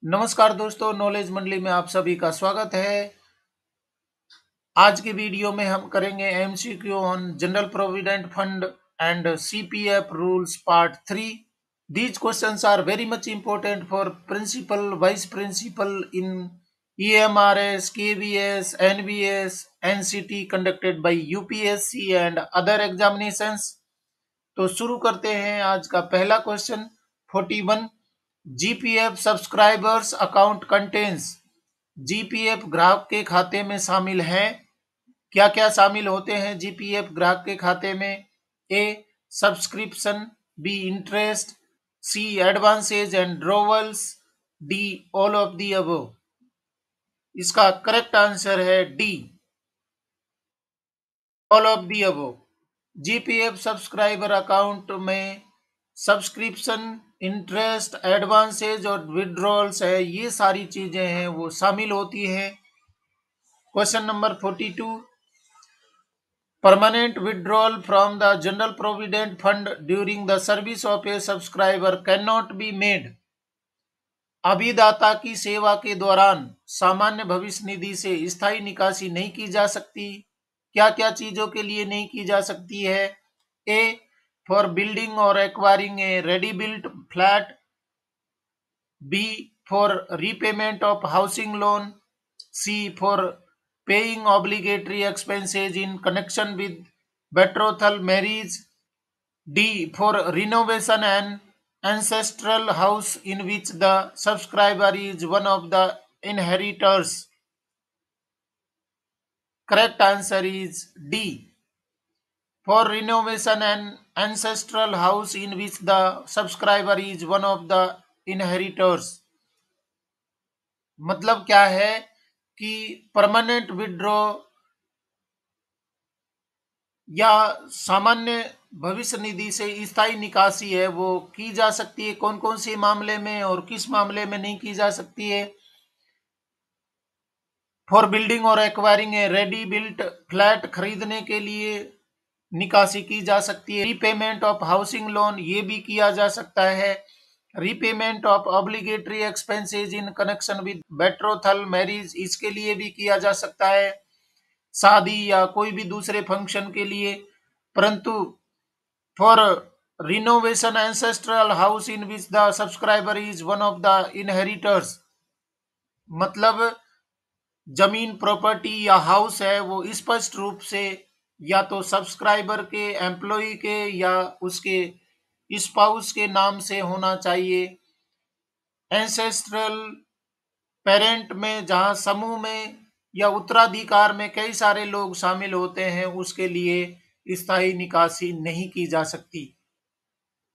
नमस्कार दोस्तों, नॉलेज मंडली में आप सभी का स्वागत है। आज की वीडियो में हम करेंगे MCQ on general provident fund and CPF rules part 3। These questions are very much important for principal, vice principal in EMRS, KVS, NVS, NCT conducted by UPSC and other examinations। तो शुरू करते हैं आज का पहला question. 41 GPF subscribers account contains. GPF ग्राहक के खाते में शामिल हैं। क्या क्या शामिल होते हैं जीपीएफ ग्राहक के खाते में? A subscription, B interest, C advances and drawals, D all of the above. इसका करेक्ट आंसर है D, all of the above. GPF subscriber account में सब्सक्रिप्शन, इंटरेस्ट, एडवांसेज और विड्रॉल्स है, ये सारी चीजें हैं वो शामिल होती हैं। Question number 42 permanent withdrawal from the general provident fund during the service of a subscriber can not be made. अभिदाता की सेवा के दौरान सामान्य भविष्य निधि से स्थायी निकासी नहीं की जा सकती। क्या क्या चीजों के लिए नहीं की जा सकती है? ए फॉर बिल्डिंग और acquiring a ready built flat, B for repayment of housing loan, C for paying obligatory expenses in connection with betrothal marriage, D for renovation an ancestral house in which the subscriber is one of the inheritors. Correct answer is D, for renovation an ancestral house in which the subscriber is one of the inheritors। मतलब क्या है कि permanent withdraw या सामान्य भविष्य निधि से स्थायी निकासी है वो की जा सकती है। कौन कौन से मामले में और किस मामले में नहीं की जा सकती है? फॉर बिल्डिंग और acquiring a ready built flat, खरीदने के लिए निकासी की जा सकती है। रीपेमेंट ऑफ हाउसिंग लोन, ये भी किया जा सकता है। Repayment of obligatory expenses in connection with betrothal marriage, इसके लिए भी किया जा सकता है, शादी या कोई भी दूसरे फंक्शन के लिए। परंतु for renovation ancestral house in which the subscriber is one of the inheritors, मतलब जमीन, प्रॉपर्टी या हाउस है वो स्पष्ट रूप से या तो सब्सक्राइबर के, एम्प्लॉय के या उसके स्पाउस के नाम से होना चाहिए। एंसेस्ट्रल पेरेंट में जहां समूह में या उत्तराधिकार में कई सारे लोग शामिल होते हैं, उसके लिए स्थायी निकासी नहीं की जा सकती।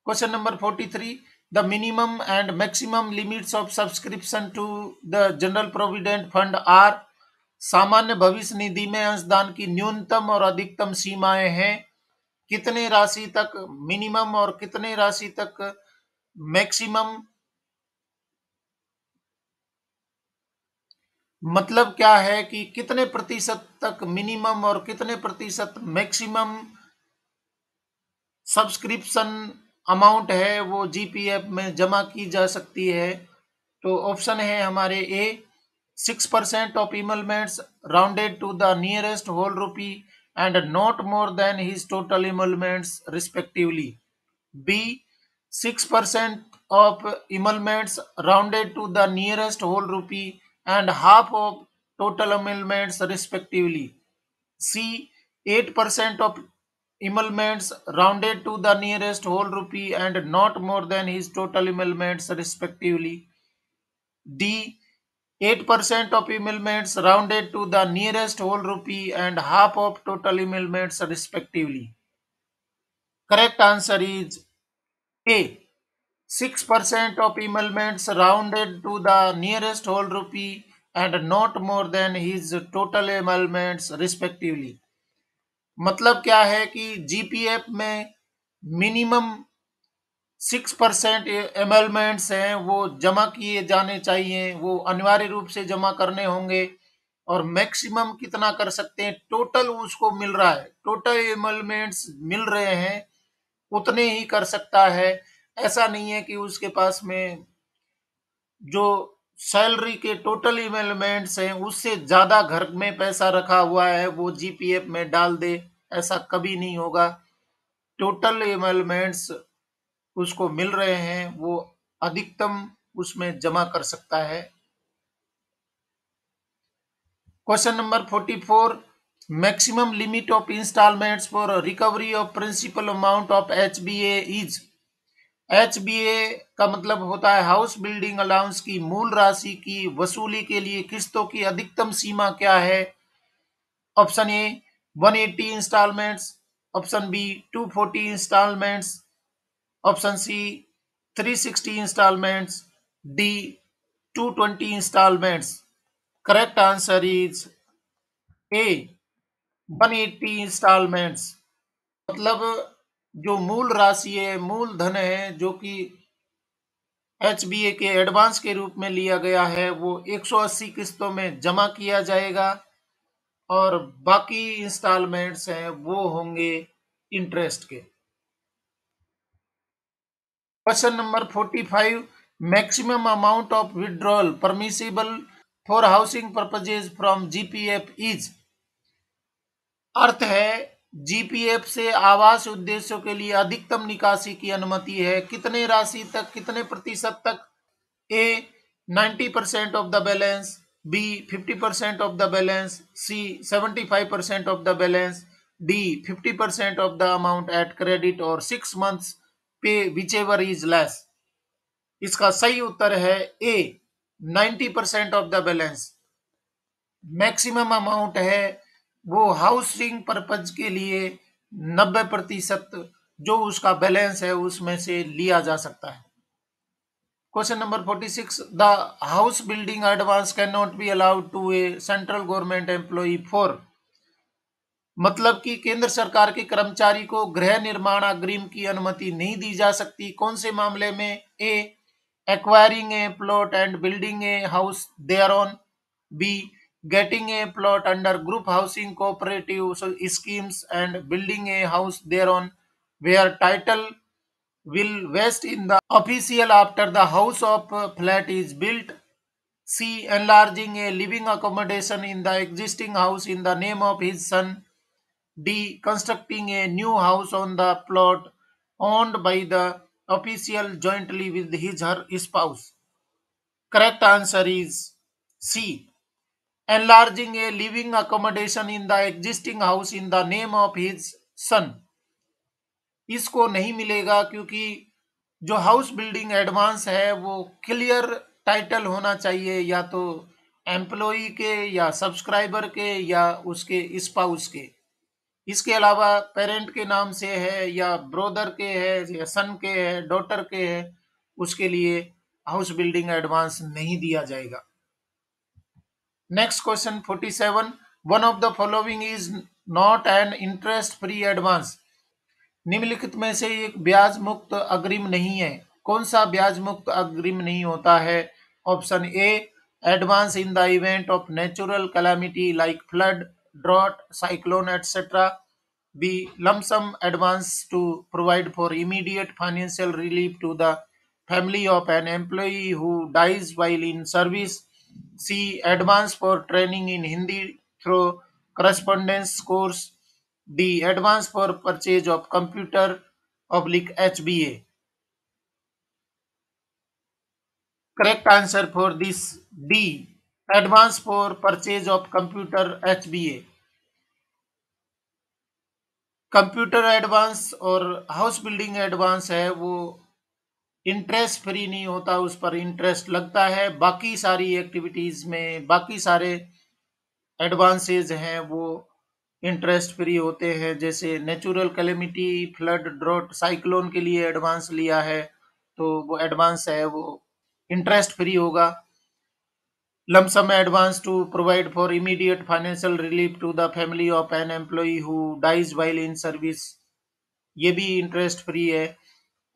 Question number 43 the minimum and maximum limits of subscription to the general provident fund are. सामान्य भविष्य निधि में अंशदान की न्यूनतम और अधिकतम सीमाएं हैं। कितने राशि तक मिनिमम और कितने राशि तक मैक्सिमम? मतलब क्या है कि कितने प्रतिशत तक मिनिमम और कितने प्रतिशत मैक्सिमम सब्सक्रिप्शन अमाउंट है वो जीपीएफ में जमा की जा सकती है। तो ऑप्शन है हमारे A 6% of emoluments rounded to the nearest whole rupee and not more than his total emoluments respectively, B 6% of emoluments rounded to the nearest whole rupee and half of total emoluments respectively, C 8% of emoluments rounded to the nearest whole rupee and not more than his total emoluments respectively, D 8% of emoluments rounded to the nearest whole rupee and half of total emoluments respectively। Correct answer is A 6% of emoluments rounded to the nearest whole rupee and not more than his total emoluments respectively। मतलब क्या है कि GPF में minimum 6% एमलमेंट्स हैं वो जमा किए जाने चाहिए, वो अनिवार्य रूप से जमा करने होंगे। और मैक्सिमम कितना कर सकते हैं? टोटल उसको मिल रहा है, टोटल एमलमेंट्स मिल रहे हैं उतने ही कर सकता है। ऐसा नहीं है कि उसके पास में जो सैलरी के टोटल इमेलमेंट्स हैं उससे ज्यादा घर में पैसा रखा हुआ है वो जीपीएफ में डाल दे, ऐसा कभी नहीं होगा। टोटल इमेलमेंट्स उसको मिल रहे हैं, वो अधिकतम उसमें जमा कर सकता है। Question number 44, maximum limit of installments for recovery of principal amount of HBA is. HBA का मतलब होता है हाउस बिल्डिंग अलाउंस की मूल राशि की वसूली के लिए किस्तों की अधिकतम सीमा क्या है? Option A 180 installments, option B 240 installments, option C 360 installments, D 220 installments. Correct answer is A 180 installments. मतलब जो मूल राशि है, मूलधन है, जो कि एचबीए के एडवांस के रूप में लिया गया है, वो 180 किस्तों में जमा किया जाएगा और बाकी इंस्टॉलमेंट्स हैं वो होंगे इंटरेस्ट के। Question number 45, maximum amount of withdrawal permissible for housing purposes from GPF is. अर्थ है जीपीएफ से आवास उद्देश्यों के लिए अधिकतम निकासी की अनुमति है कितने राशि तक, कितने प्रतिशत तक? A 90% of the balance, B 50% of the balance, C 75% of the balance, D 50% of the amount at credit और 6 months पे विचेवर इज लेस। इसका सही उत्तर है ए 90% of the balance. Maximum amount है वो हाउसिंग पर्पज के लिए 90% जो उसका बैलेंस है उसमें से लिया जा सकता है। Question number 46, the house building advance can not be allowed to a central government employee for. मतलब कि केंद्र सरकार के कर्मचारी को गृह निर्माण अग्रिम की अनुमति नहीं दी जा सकती। कौन से मामले में? A acquiring a plot and building a house thereon, B getting a plot under group housing cooperative schemes and building a house thereon where title will vest in the official after the house of flat is built, c enlarging a living accommodation in the existing house in the name of his son, d constructing a new house on the plot owned by the official jointly with his her spouse. Correct answer is c enlarging a living accommodation in the existing house in the name of his son। इसको नहीं मिलेगा क्योंकि जो house building advance है वो clear title होना चाहिए या तो एम्प्लॉई के या सब्सक्राइबर के या उसके स्पाउस के। इसके अलावा पेरेंट के नाम से है या ब्रोदर के है या सन के है, डॉटर के है, उसके लिए हाउस बिल्डिंग एडवांस नहीं दिया जाएगा। Next question 47, one of the following is not an interest free advance. निम्नलिखित में से एक ब्याज मुक्त अग्रिम नहीं है। कौन सा ब्याज मुक्त अग्रिम नहीं होता है? Option A advance in the event of natural calamity like flood, drought, cyclone etcetera, B lump sum advance to provide for immediate financial relief to the family of an employee who dies while in service, c advance for training in Hindi through correspondence course, d advance for purchase of computer oblique HBA। correct answer for this, d advance for purchase of computer HBA। Computer advance और house building advance है वो interest free नहीं होता, उस पर interest लगता है। बाकी सारी एक्टिविटीज में बाकी सारे एडवांसेज हैं वो इंटरेस्ट फ्री होते हैं। जैसे natural calamity, flood, drought, cyclone के लिए एडवांस लिया है तो वो एडवांस है वो इंटरेस्ट फ्री होगा। Lump sum advance to provide for immediate financial relief to the family of an employee who dies while in service, ये भी इंटरेस्ट फ्री है।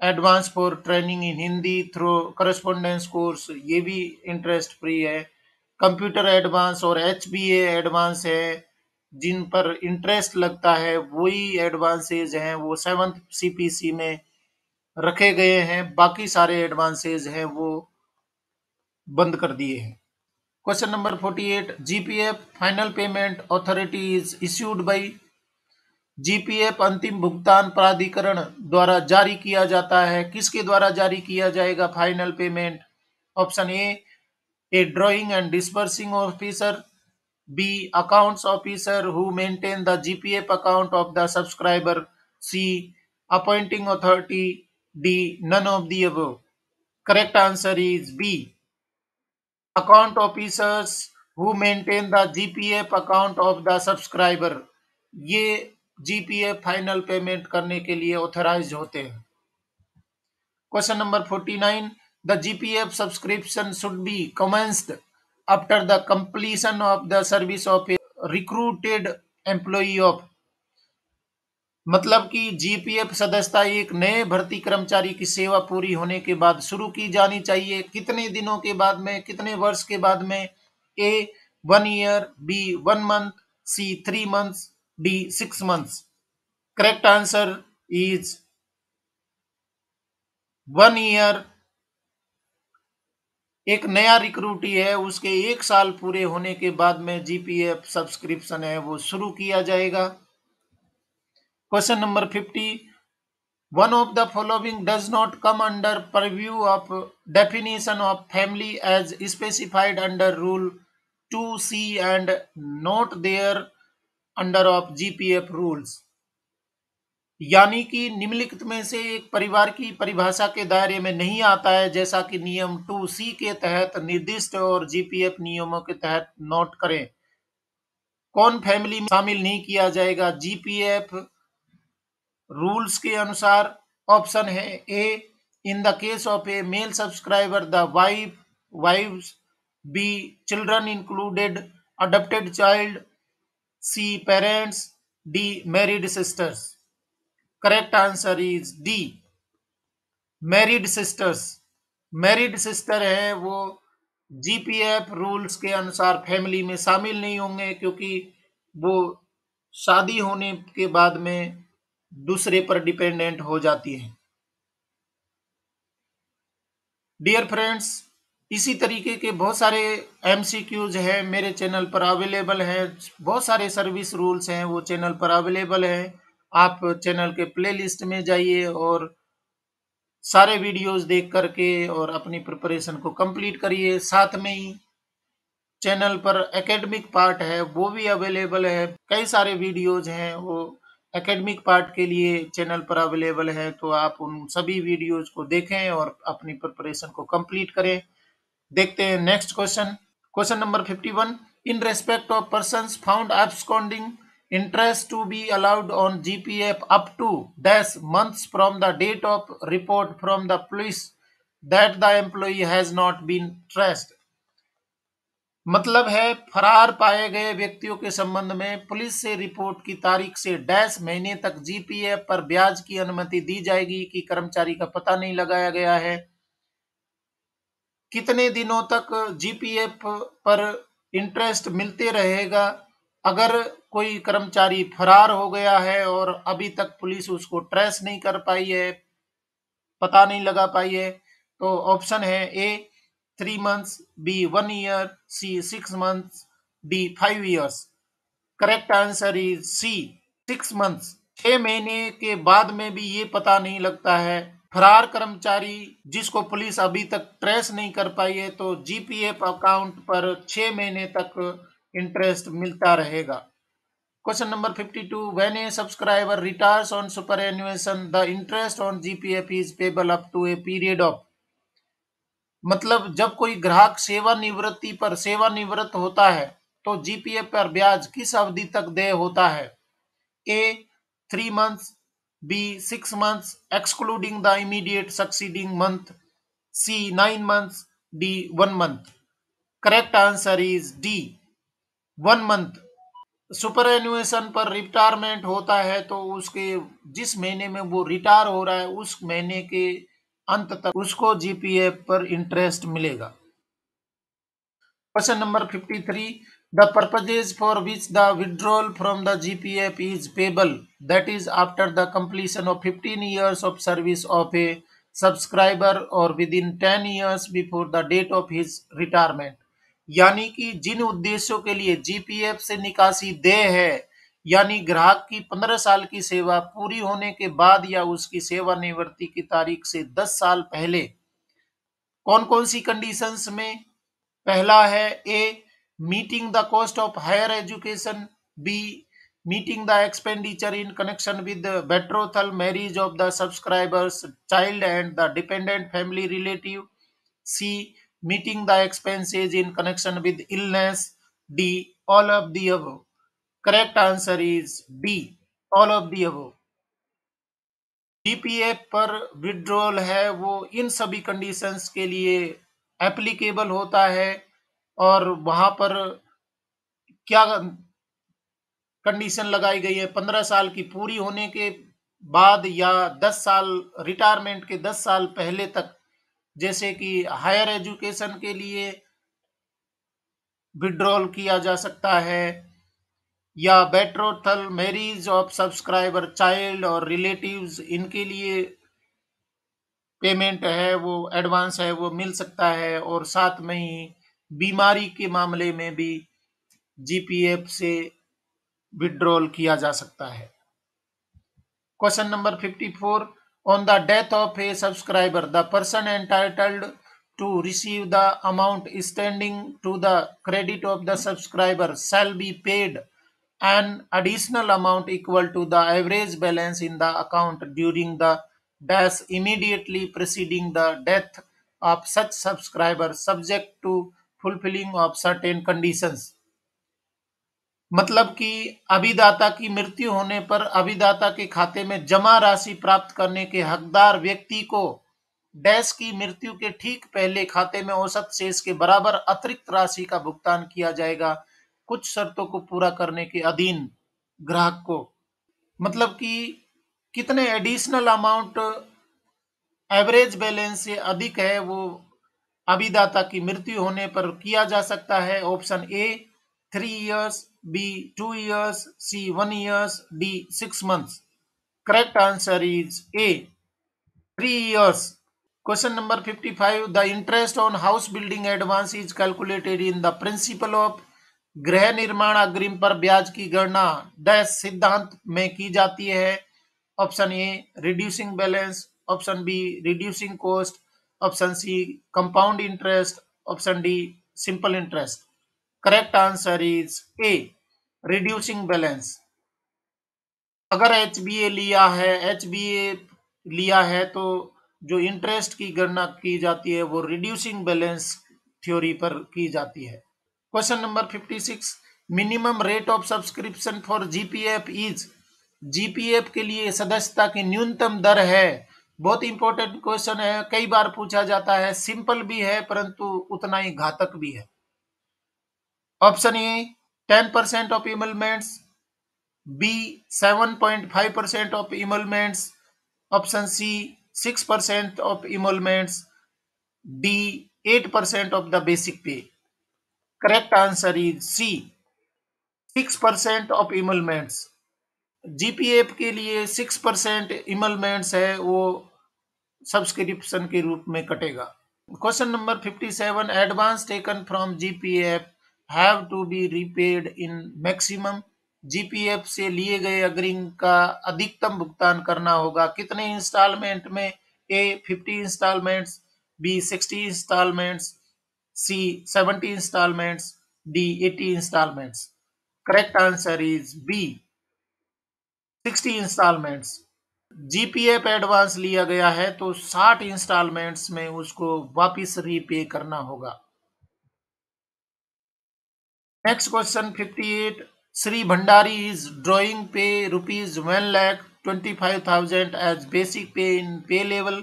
Advance for training in Hindi through correspondence course, ये भी interest free है। Computer advance और HBA advance है जिन पर इंटरेस्ट लगता है, वही एडवांसेज हैं वो 7th सीपीसी में रखे गए हैं। बाकी सारे एडवांसेज हैं वो बंद कर दिए हैं। Question number 48, GPF final payment authority is issued by. GPF अंतिम भुगतान प्राधिकरण द्वारा जारी किया जाता है, किसके द्वारा जारी किया जाएगा final payment? Option A drawing and disbursing officer, B accounts officer who maintain the GPF account of the subscriber, C appointing authority, D none of the above. Correct answer is B, account officers who maintain the GPF account of the subscriber, ये GPF final payment करने के लिए authorise होते हैं। Question number 49, the GPF subscription should be commenced after the completion of the service of A recruited employee of. मतलब कि GPF सदस्यता एक नए भर्ती कर्मचारी की सेवा पूरी होने के बाद शुरू की जानी चाहिए। कितने दिनों के बाद में, कितने वर्ष के बाद में? A 1 year, B 1 month, C 3 months, D 6 months. Correct answer is 1 year. एक नया रिक्रूटी है, उसके 1 साल पूरे होने के बाद में जीपीएफ सब्सक्रिप्शन है वो शुरू किया जाएगा। Question number 50, one of the following does not come under purview of definition of family as specified under rule 2C and not there under of GPF rules। यानी कि निम्नलिखित में से एक परिवार की परिभाषा के दायरे में नहीं आता है, जैसा कि नियम 2C के तहत निर्दिष्ट और जीपीएफ नियमों के तहत नोट करें। कौन फैमिली में शामिल नहीं किया जाएगा जीपीएफ रूल्स के अनुसार? ऑप्शन है A in the case of a male subscriber the wives, B children included adopted child, C parents, D married sisters. Correct answer is D married sisters. Married sister है वो GPF rules के अनुसार family में शामिल नहीं होंगे, क्योंकि वो शादी होने के बाद में दूसरे पर डिपेंडेंट हो जाती है। डियर फ्रेंड्स, इसी तरीके के बहुत सारे एमसीक्यूज हैं मेरे चैनल पर अवेलेबल हैं। बहुत सारे सर्विस रूल्स हैं वो चैनल पर अवेलेबल हैं। आप चैनल के प्लेलिस्ट में जाइए और सारे वीडियोस देख करके और अपनी प्रिपरेशन को कंप्लीट करिए। साथ में ही चैनल पर एकेडमिक पार्ट है वो भी अवेलेबल है। कई सारे वीडियोज हैं वो एकेडमिक पार्ट के लिए चैनल पर अवेलेबल है, तो आप उन सभी वीडियोज को देखें और अपनी प्रिपरेशन को कंप्लीट करें। देखते हैं next question. Question number 51, in respect of persons found absconding interest to be allowed on GPF up to dash months from the date of report from the police that the employee has not been traced। मतलब है फरार पाए गए व्यक्तियों के संबंध में police से रिपोर्ट की तारीख से डैश महीने तक जीपीएफ पर ब्याज की अनुमति दी जाएगी कि कर्मचारी का पता नहीं लगाया गया है। कितने दिनों तक जीपीएफ पर इंटरेस्ट मिलते रहेगा? अगर कोई कर्मचारी फरार हो गया है और अभी तक पुलिस उसको ट्रेस नहीं कर पाई है, पता नहीं लगा पाई है, तो ऑप्शन है A 3 months, B 1 year, C 6 months, D 5 years. Correct answer is C 6 months. 6 महीने के बाद में भी ये पता नहीं लगता है। फरार कर्मचारी जिसको पुलिस अभी तक ट्रेस नहीं कर पाई है, तो जीपीएफ अकाउंट पर 6 महीने तक इंटरेस्ट मिलता रहेगा। Question number 52, when a subscriber retires on superannuation the interest on GPF is payable up to a period of. मतलब जब कोई ग्राहक सेवानिवृत्त होता है तो जीपीएफ पर ब्याज किस अवधि तक देय होता है? A 3 months, B 6 months excluding the immediate succeeding month, C 9 months, D 1 month. Correct answer is D 1 month. Superannuation पर रिटायरमेंट होता है तो उसके जिस महीने में वो रिटायर हो रहा है उस महीने के अंत तक उसको जीपीएफ पर इंटरेस्ट मिलेगा। Question number 53, the purposes for which the withdrawal from the GPF is payable that is after the completion of 15 years of service of a subscriber और within 10 years before the date of his retirement. यानी कि जिन उद्देश्यों के लिए GPF से निकासी देय है, यानी ग्राहक की 15 साल की सेवा पूरी होने के बाद या उसकी सेवानिवृत्ति की तारीख से 10 साल पहले कौन कौन सी कंडीशंस में। पहला है A, meeting the cost of higher education. B, meeting the expenditure in connection with betrothal marriage of the subscriber's child and the dependent family relative. C, meeting the expenses in connection with illness. D, all of the above. Correct answer is D, all of the above. GPF पर withdrawal है वो इन सभी conditions के लिए applicable होता है, और वहां पर क्या कंडीशन लगाई गई है, 15 साल की पूरी होने के बाद या 10 साल रिटायरमेंट के 10 साल पहले तक, जैसे कि हायर एजुकेशन के लिए विड्रॉल किया जा सकता है, या बेट्रोथल मैरिज ऑफ सब्सक्राइबर चाइल्ड और रिलेटिव्स, इनके लिए पेमेंट है वो एडवांस है वो मिल सकता है, और साथ में ही बीमारी के मामले में भी जीपीएफ से विड्रॉल किया जा सकता है। Question number 54, on the death of a subscriber the person entitled to receive the amount standing to the credit of the subscriber shall be paid an additional amount equal to the average balance in the account during the dash immediately preceding the death of such subscriber subject to fulfilling of certain conditions। मतलब कि अभिदाता की मृत्यु होने पर अभिदाता के खाते में जमा राशि प्राप्त करने के हकदार व्यक्ति को डैश की मृत्यु के ठीक पहले खाते में औसत शेष के बराबर अतिरिक्त राशि का भुगतान किया जाएगा, कुछ शर्तों को पूरा करने के अधीन ग्राहक को। मतलब कि कितने एडिशनल अमाउंट एवरेज बैलेंस से अधिक है वो अभिदाता की मृत्यु होने पर किया जा सकता है। Option A 3 years, B 2 years, C 1 years, D 6 months। Correct answer is A 3 years। Question number 55, the interest on house building advance is calculated in the principal of. गृह निर्माण अग्रिम पर ब्याज की गणना डैश सिद्धांत में की जाती है। Option A reducing balance, option B reducing cost, option C compound interest, option D simple interest. Correct answer is A reducing balance. अगर एच बी ए लिया है तो जो इंटरेस्ट की गणना की जाती है वो रिड्यूसिंग बैलेंस थ्योरी पर की जाती है। Question number 56, minimum rate of subscription for GPF is. GPF के लिए सदस्यता की न्यूनतम दर है। बहुत इंपॉर्टेंट क्वेश्चन है, कई बार पूछा जाता है, सिंपल भी है परंतु उतना ही घातक भी है। Option A 10% of emoluments, B 7.5% of emoluments, option C 6% of emoluments, D 8% of the basic pay. Correct answer is C 6% of emoluments. GPF के लिए 6% इमलमेंट्स है वो सब्सक्रिप्शन के रूप में कटेगा। Question number 57, advance taken from GPF have to be repaid in maximum. GPF से लिए गए अग्रिम का अधिकतम भुगतान करना होगा कितने इंस्टॉलमेंट में। A 50 installments, B 60 installments, C 70 installments, D 80 installments. Correct answer is B 60 installments. GPF advance लिया गया है तो 60 इंस्टॉलमेंट्स में उसको वापस रीपे करना होगा। Next question 58, Shri Bhandari is drawing pay ₹1,25,000 as basic pay in pay level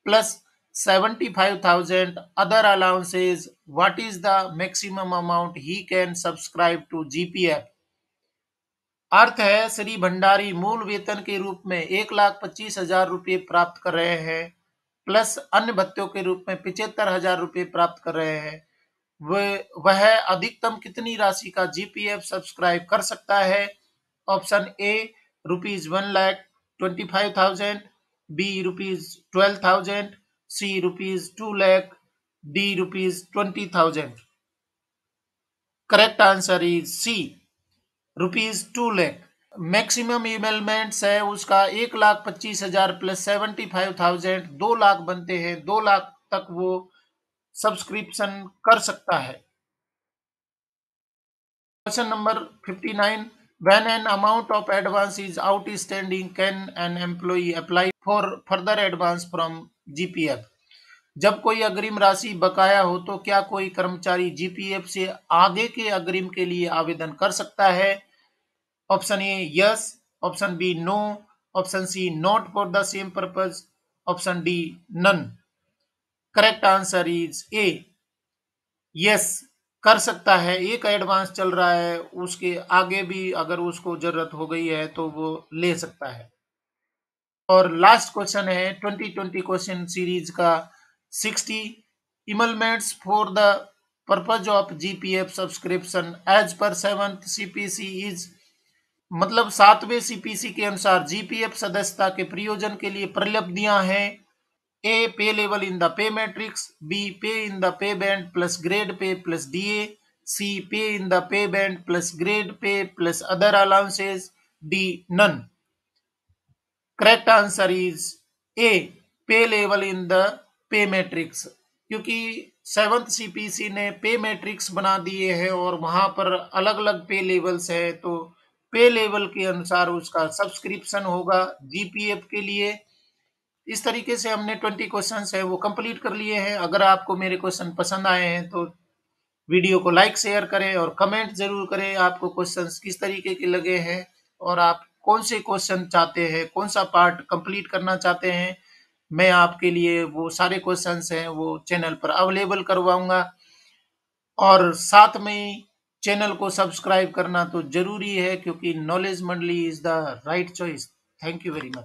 plus 75,000 other allowances. What is the maximum amount he can subscribe to GPF. अर्थ है, श्री भंडारी मूल वेतन के रूप में 1,25,000 रुपये प्राप्त कर रहे हैं, प्लस अन्य भत्तों के रूप में 75,000 रुपये प्राप्त कर रहे हैं। वह अधिकतम कितनी राशि का जीपीएफ सब्सक्राइब कर सकता है। Option A ₹1,25,000, B ₹12,000, C ₹2 lakh, D ₹20,000. Correct answer is C, ₹2 lakh. Maximum इमेलमेंट्स है उसका 1,25,000 प्लस 75,000, 2 लाख बनते हैं। 2 लाख तक वो सब्सक्रिप्शन कर सकता है। Question number 59. When an amount of advance is outstanding, can an employee apply for further advance from GPF? जब कोई अग्रिम राशि बकाया हो तो क्या कोई कर्मचारी जीपीएफ से आगे के अग्रिम के लिए आवेदन कर सकता है? Option A yes, option B no, option C not for the same purpose, option D none. Correct answer is A, yes, कर सकता है। एक एडवांस चल रहा है, उसके आगे भी अगर उसको जरूरत हो गई है तो वो ले सकता है। और लास्ट क्वेश्चन है 2020 क्वेश्चन सीरीज का 60 emoluments for the purpose of GPF subscription as per 7th CPC is. मतलब 7वें सीपीसी के अनुसार जीपीएफ सदस्यता के प्रयोजन के लिए प्रलब्धियां हैं। A, pay level in the pay matrix. B, pay in the pay band plus grade pay plus DA. C, pay in the pay band plus grade pay plus other allowances. D, none. Correct answer is A, pay level in the pay matrix. क्योंकि 7th CPC ने पे matrix बना दिए हैं और वहां पर अलग अलग पे लेवल्स है, तो पे लेवल के अनुसार उसका सब्सक्रिप्शन होगा जीपीएफ के लिए। इस तरीके से हमने 20 क्वेश्चंस है वो कंप्लीट कर लिए हैं। अगर आपको मेरे क्वेश्चन पसंद आए हैं तो वीडियो को लाइक शेयर करें और कमेंट जरूर करें आपको क्वेश्चंस किस तरीके के लगे हैं और आप कौन से क्वेश्चन चाहते हैं, कौन सा पार्ट कंप्लीट करना चाहते हैं। मैं आपके लिए वो सारे क्वेश्चंस हैं वो चैनल पर अवेलेबल करवाऊंगा। और साथ में चैनल को सब्सक्राइब करना तो जरूरी है क्योंकि नॉलेज मंडली is the right choice. Thank you very much.